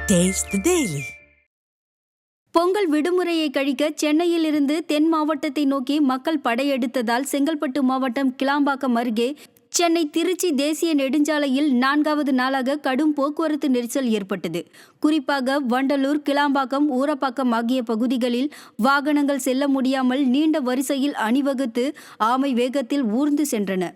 Taste the Daily. Pongal விடுமுறையை கழிக்க சென்னையில் இருந்து தென் மாவட்டத்தை நோக்கி மக்கள் படையெடுத்ததால் செங்கல்பட்டு மாவட்டம் கிளாம்பாக்கம் அருகே சென்னை திருச்சி தேசிய நெடுஞ்சாலையில் 4வது நாளாக கடும் போக்குவரத்து நெரிசல் ஏற்பட்டது. குறிப்பாக வண்டலூர், கிளாம்பாக்கம், ஊரப்பாக்கம் ஆகிய பகுதிகளில் வாகனங்கள் செல்ல முடியாமல் நீண்ட வரிசையில் அணிவகுத்து ஆமை வேகத்தில் ஊர்ந்து சென்றன.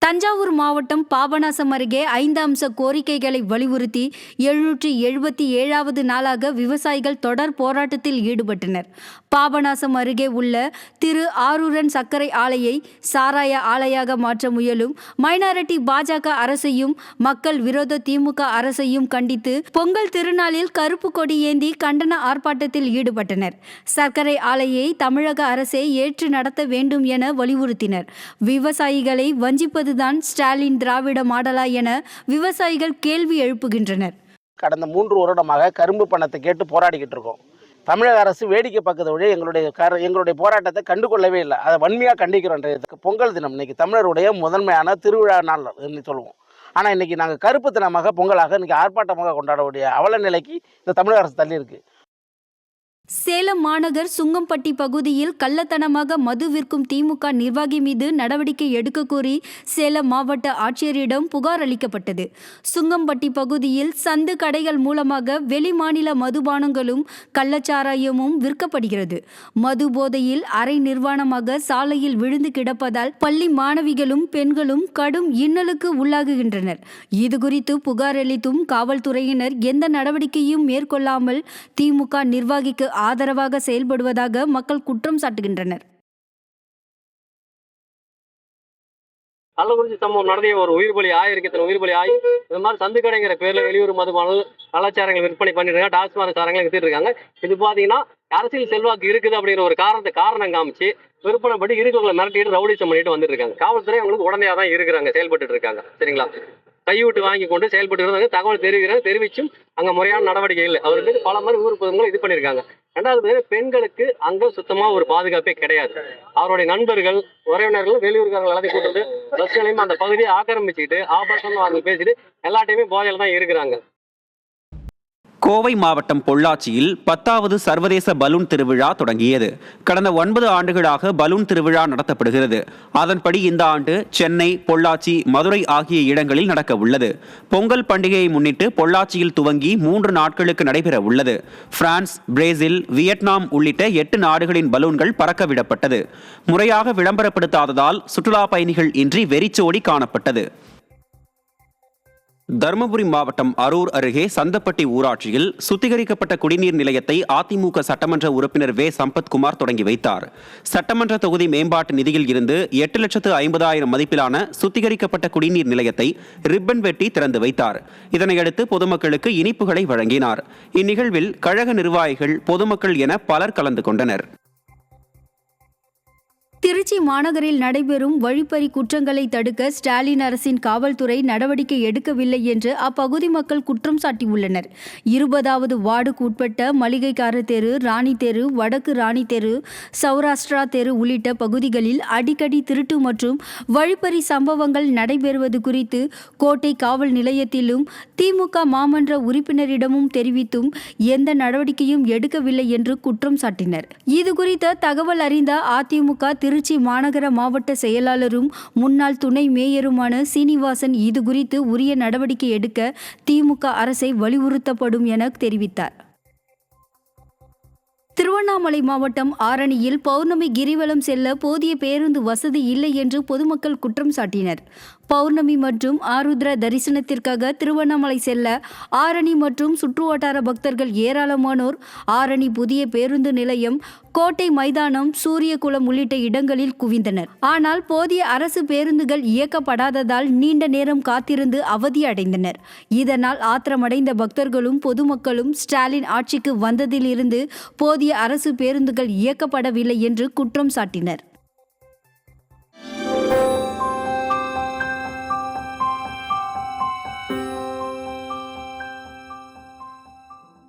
தஞ்சாவூர் மாவட்டம் பாபநாசம் அருகே 5 அம்ச கோரிக்கைகளை வலியுறுத்தி 777வது நாளாக விவசாயிகள் தொடர் போராட்டத்தில் ஈடுபட்டனர். பாபநாசம் அருகே உள்ள திரு ஆரூரன் சர்க்கரை ஆலையை சாராய ஆலையாக மாற்ற முயலும் மைனாரிட்டி பாஜக அரசையும் மக்கள் விரோத திமுக அரசையும் கண்டித்து பொங்கல் திருநாளில் கருப்பு கொடி ஏந்தி கண்டன ஆர்ப்பாட்டத்தில் ஈடுபட்டனர். சர்க்கரை ஆலையை தமிழக அரசே ஏற்று நடத்த வேண்டும் என வலியுறுத்தினர். விவசாயிகளை வஞ்சிப்பது தான் ஸ்டாலின் திராவிட மாடலா என விவசாயிகள் கேள்வி எழுப்புகின்றனர். கடந்த 3 வருடமாக கரும்பு பணத்தை கேட்டு போராடிக்கிட்டு இருக்கோம். தமிழக அரசு வேடிக்கை பார்க்கறத விட எங்களுடைய போராட்டத்தை கண்டுகொள்ளவே இல்லை. அதை வன்மையாக கண்டிக்கிறோம். பொங்கல் தினம் இன்னைக்கு தமிழருடைய முதன்மையான திருவிழா நாள் சொல்லுவோம். ஆனால் இன்னைக்கு நாங்கள் கருப்பு தினமாக பொங்கலாக இன்னைக்கு ஆர்ப்பாட்டமாக கொண்டாடக்கூடிய அவல நிலைக்கு இந்த தமிழக அரசு தள்ளி இருக்கு. சேலம் மாநகர் சுங்கம்பட்டி பகுதியில் கள்ளத்தனமாக மது விற்கும் திமுக நிர்வாகி மீது நடவடிக்கை எடுக்க கோரி சேலம் மாவட்ட ஆட்சியரிடம் புகார் அளிக்கப்பட்டது. சுங்கம்பட்டி பகுதியில் சந்து கடைகள் மூலமாக வெளிமாநில மதுபானங்களும் கள்ளச்சாராயமும் விற்கப்படுகிறது. மது போதையில் அரை நிர்வாணமாக சாலையில் விழுந்து கிடப்பதால் பள்ளி மாணவிகளும் பெண்களும் கடும் இன்னலுக்கு உள்ளாகுகின்றனர். இதுகுறித்து புகார் அளித்தும் காவல்துறையினர் எந்த நடவடிக்கையும் மேற்கொள்ளாமல் திமுக நிர்வாகிக்கு ஆதரவாக செயல்படுவதாக மக்கள் குற்றம் சாட்டுகின்றனர். கள்ளக்குறிச்சி சம்பவம் நடத்திய ஒரு உயிர்பலி ஆயிருக்கத்தின் உயிர்பலி ஆகி இந்த மாதிரி சந்துக்கடைங்கிற பேர்ல வெளியூர் மதுபானம் கலாச்சாரங்கள் விற்பனை பண்ணிட்டு இருக்காங்க. டாஸ்மாக் சாரங்களை வித்துட்டு இருக்காங்க. இது பாத்தீங்கன்னா அரசியல் செல்வாக்கு இருக்குது அப்படிங்கிற ஒரு காரணம் காமிச்சு விற்பனை பண்ணி இருக்கவங்களை மிரட்டிட்டு ரவுடிசம் பண்ணிட்டு வந்துட்டு இருக்காங்க. காவல்துறை அவங்களுக்கு உடனடியா தான் இருக்கிறாங்க, செயல்பட்டு இருக்காங்க. சரிங்களா, கைவிட்டு வாங்கி கொண்டு செயல்பட்டு தகவல் தெரிவிச்சும் அங்க முறையான நடவடிக்கை இல்லை. அவருக்கு பல மாதிரி ஊர் பொதுமக்கள் இது பண்ணியிருக்காங்க. 2வது பெண்களுக்கு அங்க சுத்தமா ஒரு பாதுகாப்பே கிடையாது. அவருடைய நண்பர்கள், உறவினர்கள், வெளியூர்காரர்கள் எல்லாத்தையும் கூட்டு பஸ் நிலையமா அந்த பகுதியை ஆக்கிரமிச்சுக்கிட்டு ஆபாசமா பேசிட்டு எல்லாத்தையுமே போதையில தான் இருக்கிறாங்க. கோவை மாவட்டம் பொள்ளாச்சியில் 10வது சர்வதேச பலூன் திருவிழா தொடங்கியது. கடந்த 9 ஆண்டுகளாக பலூன் திருவிழா நடத்தப்படுகிறது. அதன்படி இந்த ஆண்டு சென்னை, பொள்ளாச்சி, மதுரை ஆகிய இடங்களில் நடக்க உள்ளது. பொங்கல் பண்டிகையை முன்னிட்டு பொள்ளாச்சியில் துவங்கி 3 நாட்களுக்கு நடைபெற உள்ளது. பிரான்ஸ், பிரேசில், வியட்நாம் உள்ளிட்ட 8 நாடுகளின் பலூன்கள் பறக்க விடப்பட்டது. முறையாக விளம்பரப்படுத்தாததால் சுற்றுலா பயணிகள் இன்றி வெறிச்சோடி காணப்பட்டது. தருமபுரி மாவட்டம் அரூர் அருகே சந்தப்பட்டி ஊராட்சியில் சுத்திகரிக்கப்பட்ட குடிநீர் நிலையத்தை அதிமுக சட்டமன்ற உறுப்பினர் வே. சம்பத்குமார் தொடங்கி வைத்தார். சட்டமன்ற தொகுதி மேம்பாட்டு நிதியில் இருந்து 8,50,000 மதிப்பிலான சுத்திகரிக்கப்பட்ட குடிநீர் நிலையத்தை ரிப்பன் வெட்டி திறந்து வைத்தார். இதனையடுத்து பொதுமக்களுக்கு இனிப்புகளை வழங்கினார். இந்நிகழ்வில் கழக நிர்வாகிகள், பொதுமக்கள் என பலர் கலந்து கொண்டனர். திருச்சி மாநகரில் நடைபெறும் வழிப்பறி குற்றங்களை தடுக்க ஸ்டாலின் அரசின் காவல்துறை நடவடிக்கை எடுக்கவில்லை என்று அப்பகுதி மக்கள் குற்றம் சாட்டியுள்ளனர். 20வது வார்டுக்கு உட்பட்ட மளிகைக்கார தெரு, ராணி தெரு, வடக்கு ராணி தெரு, சௌராஷ்டிரா தெரு உள்ளிட்ட பகுதிகளில் அடிக்கடி திருட்டு மற்றும் வழிப்பறி சம்பவங்கள் நடைபெறுவது குறித்து கோட்டை காவல் நிலையத்திலும் திமுக மாமன்ற உறுப்பினரிடமும் தெரிவித்தும் எந்த நடவடிக்கையும் எடுக்கவில்லை என்று குற்றம் சாட்டினர். இதுகுறித்த தகவல் அறிந்த அதிமுக திருச்சி மாநகர மாவட்ட செயலாளரும் முன்னாள் துணை மேயருமான சீனிவாசன் இதுகுறித்து உரிய நடவடிக்கை எடுக்க திமுக அரசை வலியுறுத்தப்படும் என தெரிவித்தார். திருவண்ணாமலை மாவட்டம் ஆரணியில் பௌர்ணமி கிரிவலம் செல்ல போதிய பேருந்து வசதி இல்லை என்று பொதுமக்கள் குற்றம் சாட்டினர். பௌர்ணமி மற்றும் ஆருத்ரா தரிசனத்திற்காக திருவண்ணாமலை செல்ல ஆரணி மற்றும் சுற்றுவட்டார பக்தர்கள் ஏராளமானோர் ஆரணி புதிய பேருந்து நிலையம், கோட்டை மைதானம், சூரியகுளம் உள்ளிட்ட இடங்களில் குவிந்தனர். ஆனால் போதிய அரசு பேருந்துகள் இயக்கப்படாததால் நீண்ட நேரம் காத்திருந்து அவதி அடைந்தனர். இதனால் ஆத்திரமடைந்த பக்தர்களும் பொதுமக்களும் ஸ்டாலின் ஆட்சிக்கு வந்ததிலிருந்து போதிய அரசு பேருந்துகள் இயக்கப்படவில்லை என்று குற்றம் சாட்டினர்.